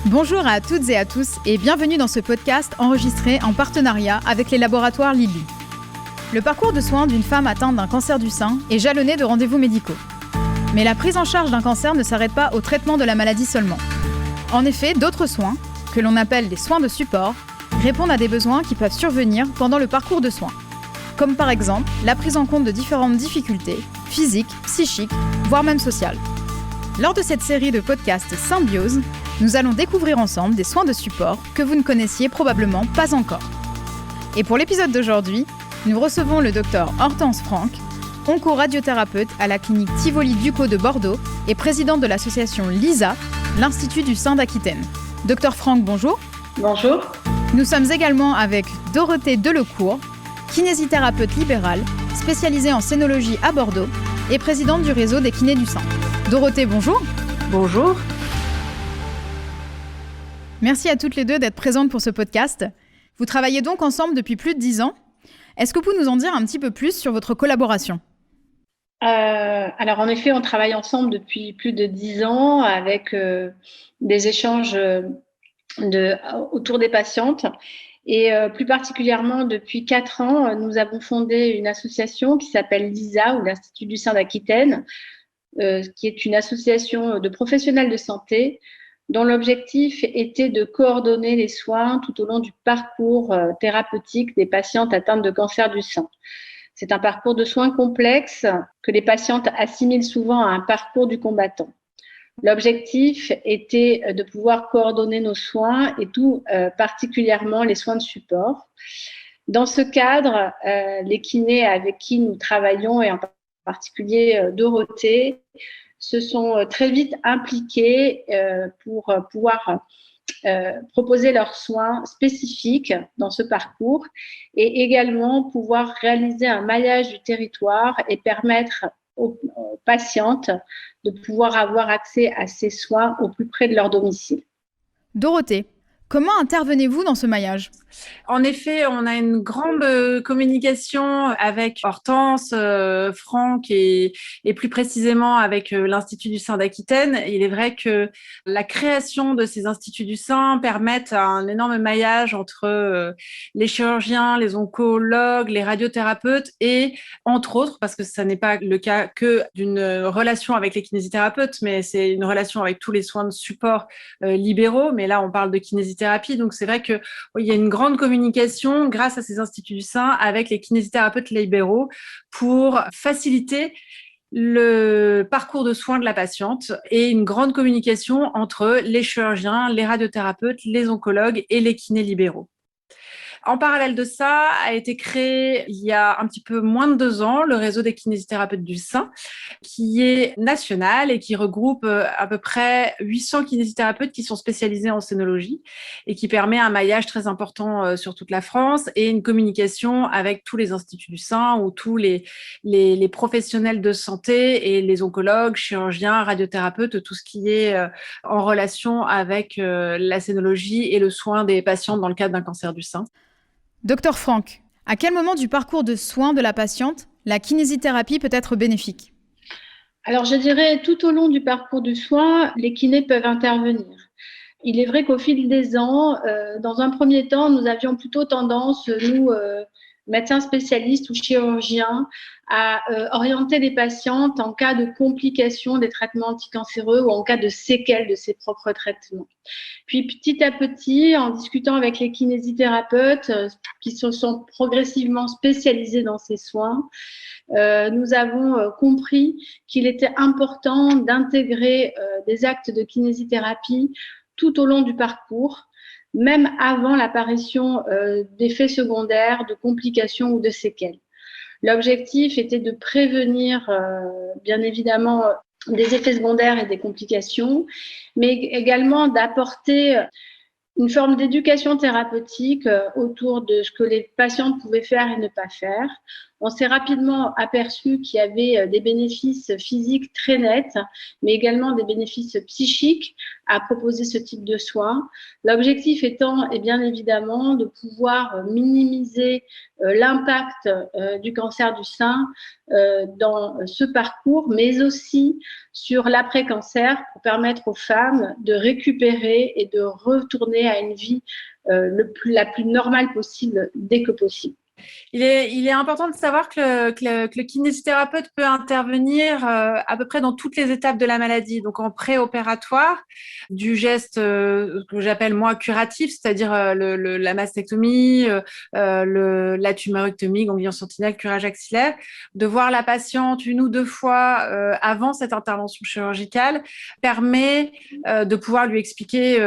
Bonjour à toutes et à tous et bienvenue dans ce podcast enregistré en partenariat avec les laboratoires Lilly. Le parcours de soins d'une femme atteinte d'un cancer du sein est jalonné de rendez-vous médicaux. Mais la prise en charge d'un cancer ne s'arrête pas au traitement de la maladie seulement. En effet, d'autres soins, que l'on appelle des soins de support, répondent à des besoins qui peuvent survenir pendant le parcours de soins. Comme par exemple la prise en compte de différentes difficultés, physiques, psychiques, voire même sociales. Lors de cette série de podcasts Symbiose, nous allons découvrir ensemble des soins de support que vous ne connaissiez probablement pas encore. Et pour l'épisode d'aujourd'hui, nous recevons le docteur Hortense Franck, onco-radiothérapeute à la clinique Tivoli-Ducos de Bordeaux et présidente de l'association LISA, l'Institut du sein d'Aquitaine. Docteur Franck, bonjour. Bonjour. Nous sommes également avec Dorothée Delecourt, kinésithérapeute libérale, spécialisée en scénologie à Bordeaux et présidente du réseau des kinés du sein. Dorothée, bonjour. Bonjour. Merci à toutes les deux d'être présentes pour ce podcast. Vous travaillez donc ensemble depuis plus de 10 ans. Est-ce que vous pouvez nous en dire un petit peu plus sur votre collaboration ? Alors en effet, on travaille ensemble depuis plus de 10 ans avec des échanges autour des patientes. Et plus particulièrement, depuis 4 ans, nous avons fondé une association qui s'appelle LISA, ou l'Institut du sein d'Aquitaine, qui est une association de professionnels de santé dont l'objectif était de coordonner les soins tout au long du parcours thérapeutique des patientes atteintes de cancer du sein. C'est un parcours de soins complexe que les patientes assimilent souvent à un parcours du combattant. L'objectif était de pouvoir coordonner nos soins et tout particulièrement les soins de support. Dans ce cadre, les kinés avec qui nous travaillons, et en particulier Dorothée, se sont très vite impliqués pour pouvoir proposer leurs soins spécifiques dans ce parcours et également pouvoir réaliser un maillage du territoire et permettre aux patientes de pouvoir avoir accès à ces soins au plus près de leur domicile. Dorothée, comment intervenez-vous dans ce maillage ? En effet, on a une grande communication avec Hortense, Franck et plus précisément avec l'Institut du sein d'Aquitaine. Il est vrai que la création de ces instituts du sein permettent un énorme maillage entre les chirurgiens, les oncologues, les radiothérapeutes et, entre autres, parce que ça n'est pas le cas que d'une relation avec les kinésithérapeutes, mais c'est une relation avec tous les soins de support libéraux. Mais là, on parle de kinésithérapie, donc c'est vrai que il y a une grande communication grâce à ces instituts du sein avec les kinésithérapeutes libéraux pour faciliter le parcours de soins de la patiente et une grande communication entre les chirurgiens, les radiothérapeutes, les oncologues et les kinés libéraux. En parallèle de ça, a été créé il y a un petit peu moins de 2 ans le réseau des kinésithérapeutes du sein, qui est national et qui regroupe à peu près 800 kinésithérapeutes qui sont spécialisés en scénologie et qui permet un maillage très important sur toute la France et une communication avec tous les instituts du sein ou tous les professionnels de santé et les oncologues, chirurgiens, radiothérapeutes, tout ce qui est en relation avec la scénologie et le soin des patientes dans le cadre d'un cancer du sein. Docteur Franck, à quel moment du parcours de soins de la patiente, la kinésithérapie peut être bénéfique ? Alors, je dirais tout au long du parcours du soin, les kinés peuvent intervenir. Il est vrai qu'au fil des ans, dans un premier temps, nous avions plutôt tendance, nous, médecins spécialistes ou chirurgiens, à orienter les patientes en cas de complications des traitements anticancéreux ou en cas de séquelles de ces propres traitements. Puis petit à petit, en discutant avec les kinésithérapeutes qui se sont progressivement spécialisés dans ces soins, nous avons compris qu'il était important d'intégrer des actes de kinésithérapie tout au long du parcours, même avant l'apparition d'effets secondaires, de complications ou de séquelles. L'objectif était de prévenir, bien évidemment, des effets secondaires et des complications, mais également d'apporter une forme d'éducation thérapeutique autour de ce que les patientes pouvaient faire et ne pas faire, on s'est rapidement aperçu qu'il y avait des bénéfices physiques très nets, mais également des bénéfices psychiques à proposer ce type de soins. L'objectif étant, et bien évidemment, de pouvoir minimiser l'impact du cancer du sein dans ce parcours, mais aussi sur l'après-cancer pour permettre aux femmes de récupérer et de retourner à une vie la plus normale possible dès que possible. Il est important de savoir que le kinésithérapeute peut intervenir à peu près dans toutes les étapes de la maladie. Donc, en préopératoire, du geste que j'appelle moi curatif, c'est-à-dire la mastectomie, la tumorectomie, ganglion sentinelle, curage axillaire, de voir la patiente 1 ou 2 fois avant cette intervention chirurgicale permet de pouvoir lui expliquer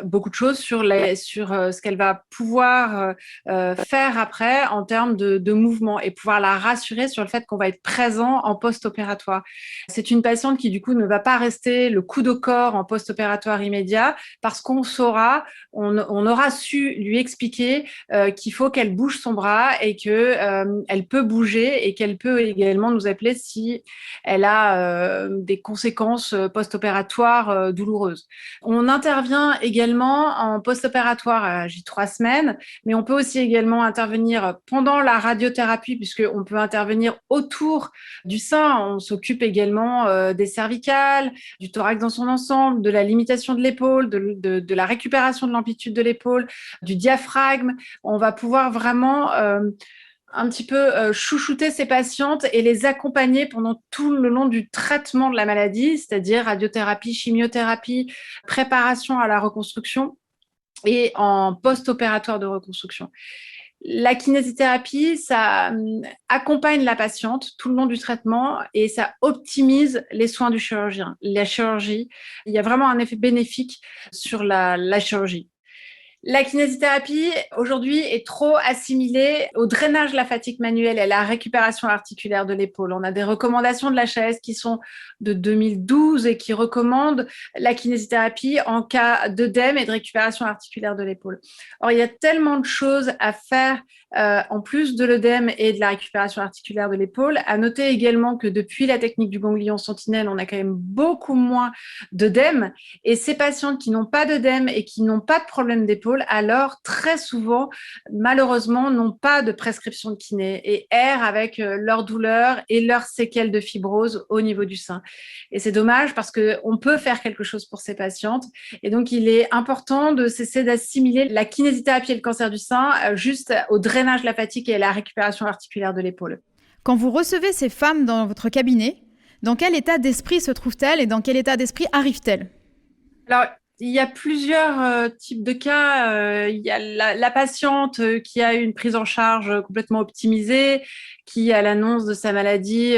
beaucoup de choses sur ce qu'elle va pouvoir faire après en termes de mouvement et pouvoir la rassurer sur le fait qu'on va être présent en post-opératoire. C'est une patiente qui, du coup, ne va pas rester le coude au corps en post-opératoire immédiat parce qu'on aura su lui expliquer qu'il faut qu'elle bouge son bras et qu'elle peut bouger et qu'elle peut également nous appeler si elle a des conséquences post-opératoires douloureuses. On intervient également en post-opératoire à J3 semaines, mais on peut aussi également intervenir pendant la radiothérapie, puisqu'on peut intervenir autour du sein. On s'occupe également des cervicales, du thorax dans son ensemble, de la limitation de l'épaule, de la récupération de l'amplitude de l'épaule, du diaphragme. On va pouvoir vraiment un petit peu chouchouter ces patientes et les accompagner pendant tout le long du traitement de la maladie, c'est-à-dire radiothérapie, chimiothérapie, préparation à la reconstruction et en post-opératoire de reconstruction. La kinésithérapie, ça accompagne la patiente tout le long du traitement et ça optimise les soins du chirurgien. La chirurgie, il y a vraiment un effet bénéfique sur la chirurgie. La kinésithérapie, aujourd'hui, est trop assimilée au drainage de la fatigue manuelle et à la récupération articulaire de l'épaule. On a des recommandations de l'HAS qui sont de 2012 et qui recommandent la kinésithérapie en cas d'œdème et de récupération articulaire de l'épaule. Or, il y a tellement de choses à faire en plus de l'œdème et de la récupération articulaire de l'épaule. À noter également que depuis la technique du ganglion sentinelle, on a quand même beaucoup moins d'œdème. Et ces patientes qui n'ont pas d'œdème et qui n'ont pas de problème d'épaule, alors très souvent, malheureusement, n'ont pas de prescription de kiné et errent avec leur douleur et leurs séquelles de fibrose au niveau du sein. Et c'est dommage parce qu'on peut faire quelque chose pour ces patientes. Et donc, il est important de cesser d'assimiler la kinésithérapie et le cancer du sein juste au drainage de la fatigue et à la récupération articulaire de l'épaule. Quand vous recevez ces femmes dans votre cabinet, dans quel état d'esprit se trouvent-elles et dans quel état d'esprit arrivent-elles ? Alors, il y a plusieurs types de cas. Il y a la patiente qui a une prise en charge complètement optimisée, qui, à l'annonce de sa maladie,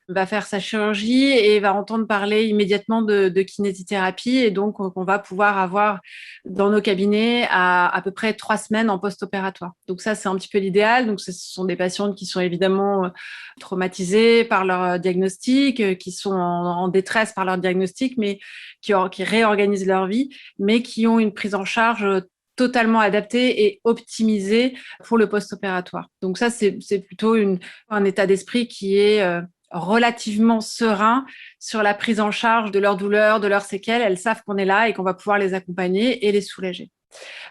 va faire sa chirurgie et va entendre parler immédiatement de kinésithérapie. Et donc, on va pouvoir avoir dans nos cabinets à peu près 3 semaines en post-opératoire. Donc ça, c'est un petit peu l'idéal. Donc, ce sont des patientes qui sont évidemment traumatisées par leur diagnostic, qui sont en détresse par leur diagnostic, mais qui réorganisent leur vie, mais qui ont une prise en charge totalement adaptée et optimisée pour le post-opératoire. Donc ça, c'est plutôt un état d'esprit qui est relativement serein sur la prise en charge de leurs douleurs, de leurs séquelles. Elles savent qu'on est là et qu'on va pouvoir les accompagner et les soulager.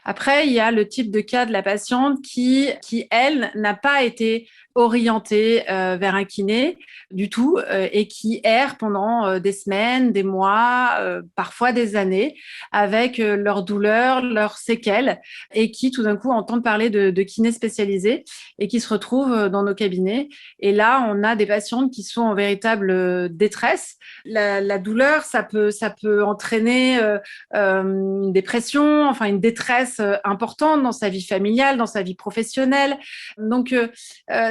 Après, il y a le type de cas de la patiente qui elle, n'a pas été orientée vers un kiné du tout et qui erre pendant des semaines, des mois, parfois des années avec leurs douleurs, leurs séquelles et qui tout d'un coup entendent parler de kiné spécialisé et qui se retrouvent dans nos cabinets. Et là, on a des patientes qui sont en véritable détresse. La douleur, ça peut entraîner une dépression, enfin une détresse importante dans sa vie familiale, dans sa vie professionnelle. Donc,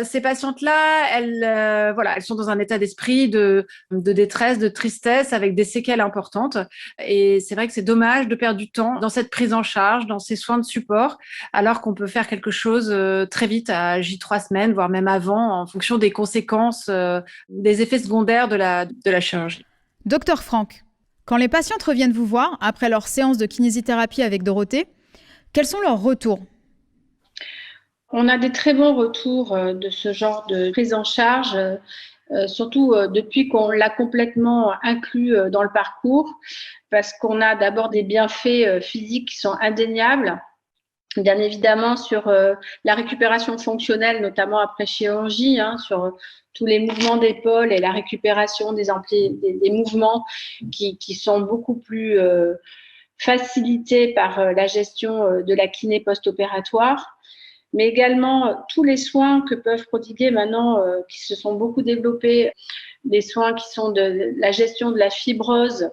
ces patientes-là, elles sont dans un état d'esprit de détresse, de tristesse, avec des séquelles importantes. Et c'est vrai que c'est dommage de perdre du temps dans cette prise en charge, dans ces soins de support, alors qu'on peut faire quelque chose très vite à J3 semaines, voire même avant, en fonction des conséquences, des effets secondaires de la chirurgie. Docteur Franck, quand les patientes reviennent vous voir après leur séance de kinésithérapie avec Dorothée, quels sont leurs retours ? On a des très bons retours de ce genre de prise en charge, surtout depuis qu'on l'a complètement inclus dans le parcours, parce qu'on a d'abord des bienfaits physiques qui sont indéniables. Bien évidemment, sur la récupération fonctionnelle, notamment après chirurgie, sur tous les mouvements d'épaule et la récupération des mouvements qui sont beaucoup plus facilités par la gestion de la kiné post-opératoire. Mais également tous les soins que peuvent prodiguer maintenant, qui se sont beaucoup développés, des soins qui sont de la gestion de la fibrose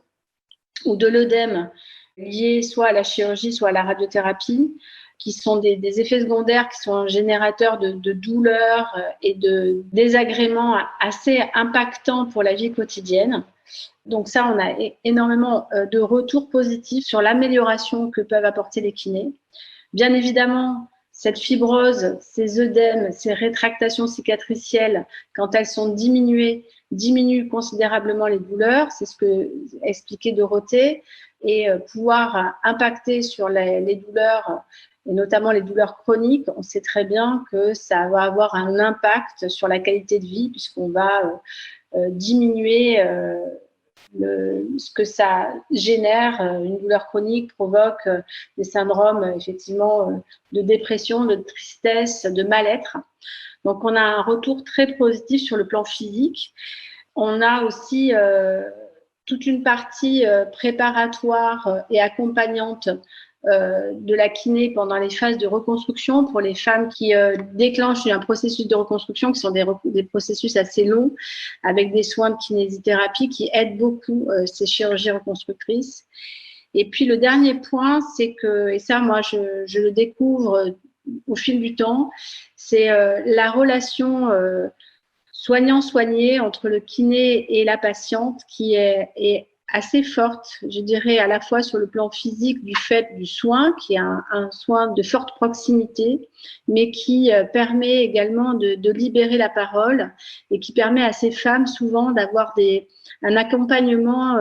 ou de l'œdème liés soit à la chirurgie, soit à la radiothérapie, qui sont des effets secondaires qui sont générateurs de douleurs et de désagréments assez impactants pour la vie quotidienne. Donc ça, on a énormément de retours positifs sur l'amélioration que peuvent apporter les kinés. Bien évidemment, cette fibrose, ces œdèmes, ces rétractations cicatricielles, quand elles sont diminuées, diminuent considérablement les douleurs. C'est ce que expliquait Dorothée. Et pouvoir impacter sur les douleurs, et notamment les douleurs chroniques, on sait très bien que ça va avoir un impact sur la qualité de vie puisqu'on va diminuer ce que ça génère. Une douleur chronique provoque des syndromes effectivement de dépression, de tristesse, de mal-être. Donc on a un retour très positif sur le plan physique. On a aussi toute une partie préparatoire et accompagnante de la kiné pendant les phases de reconstruction pour les femmes qui déclenchent un processus de reconstruction qui sont des processus assez longs avec des soins de kinésithérapie qui aident beaucoup ces chirurgies reconstructrices. Et puis le dernier point, c'est que, et ça moi je le découvre au fil du temps, c'est la relation soignant-soigné entre le kiné et la patiente qui est assez forte, je dirais, à la fois sur le plan physique du fait du soin, qui est un soin de forte proximité, mais qui permet également de libérer la parole et qui permet à ces femmes souvent d'avoir un accompagnement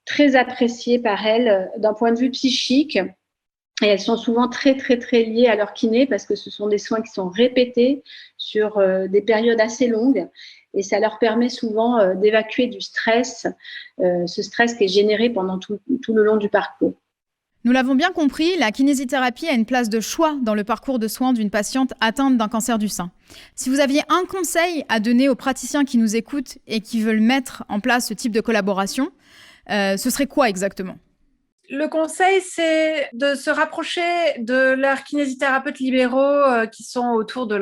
très apprécié par elles d'un point de vue psychique. Et elles sont souvent très, très, très liées à leur kiné parce que ce sont des soins qui sont répétés sur des périodes assez longues. Et ça leur permet souvent d'évacuer du stress, ce stress qui est généré pendant tout le long du parcours. Nous l'avons bien compris, la kinésithérapie a une place de choix dans le parcours de soins d'une patiente atteinte d'un cancer du sein. Si vous aviez un conseil à donner aux praticiens qui nous écoutent et qui veulent mettre en place ce type de collaboration, ce serait quoi exactement ? Le conseil, c'est de se rapprocher de leurs kinésithérapeutes libéraux qui sont autour de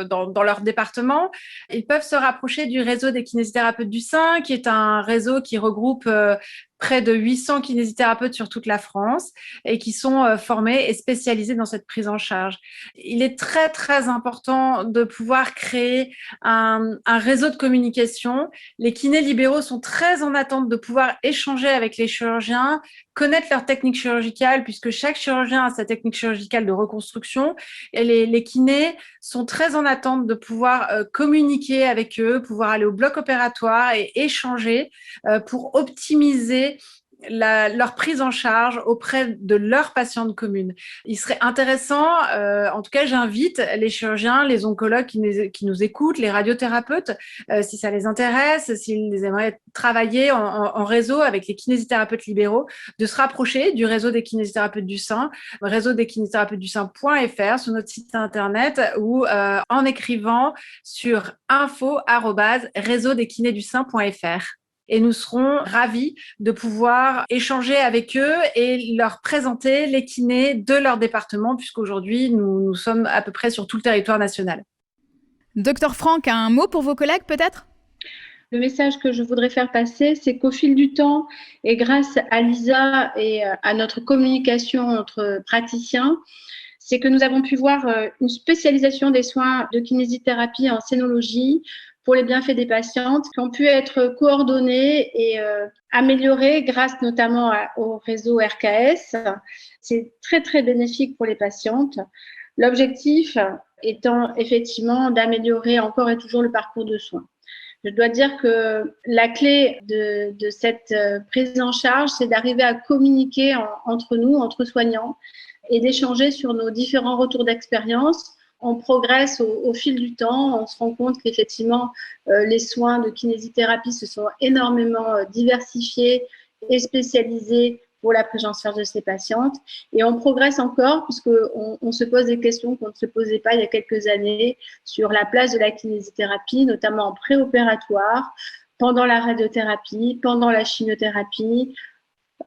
dans leur département. Ils peuvent se rapprocher du réseau des kinésithérapeutes du sein, qui est un réseau qui regroupe près de 800 kinésithérapeutes sur toute la France et qui sont formés et spécialisés dans cette prise en charge. Il est très, très important de pouvoir créer un réseau de communication. Les kinés libéraux sont très en attente de pouvoir échanger avec les chirurgiens, connaître leur technique chirurgicale, puisque chaque chirurgien a sa technique chirurgicale de reconstruction. Et les kinés sont très en attente de pouvoir communiquer avec eux, pouvoir aller au bloc opératoire et échanger pour optimiser leur prise en charge auprès de leurs patientes communes. Il serait intéressant, en tout cas j'invite les chirurgiens, les oncologues qui nous écoutent, les radiothérapeutes, si ça les intéresse, s'ils aimeraient travailler en réseau avec les kinésithérapeutes libéraux, de se rapprocher du réseau des kinésithérapeutes du sein, réseau des kinésithérapeutes du sein.fr sur notre site internet ou en écrivant sur info@réseaudeskinésdusein.fr. Et nous serons ravis de pouvoir échanger avec eux et leur présenter les kinés de leur département, puisqu'aujourd'hui, nous sommes à peu près sur tout le territoire national. Docteur Franck, un mot pour vos collègues peut-être ? Le message que je voudrais faire passer, c'est qu'au fil du temps, et grâce à Lisa et à notre communication entre praticiens, c'est que nous avons pu voir une spécialisation des soins de kinésithérapie en scénologie pour les bienfaits des patientes qui ont pu être coordonnés et améliorés grâce notamment au réseau RKS. C'est très, très bénéfique pour les patientes. L'objectif étant effectivement d'améliorer encore et toujours le parcours de soins. Je dois dire que la clé de cette prise en charge, c'est d'arriver à communiquer entre nous, entre soignants, et d'échanger sur nos différents retours d'expérience on progresse au fil du temps. On se rend compte qu'effectivement, les soins de kinésithérapie se sont énormément diversifiés et spécialisés pour la prise en charge de ces patientes. Et on progresse encore puisqu'on se pose des questions qu'on ne se posait pas il y a quelques années sur la place de la kinésithérapie, notamment en préopératoire, pendant la radiothérapie, pendant la chimiothérapie,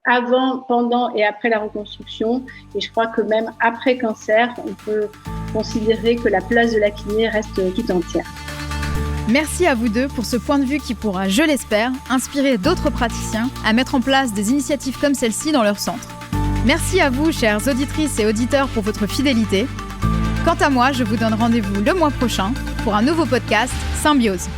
avant, pendant et après la reconstruction. Et je crois que même après cancer, on peut considérer que la place de la kiné reste tout entière. Merci à vous deux pour ce point de vue qui pourra, je l'espère, inspirer d'autres praticiens à mettre en place des initiatives comme celle-ci dans leur centre. Merci à vous, chères auditrices et auditeurs, pour votre fidélité. Quant à moi, je vous donne rendez-vous le mois prochain pour un nouveau podcast Symbiose.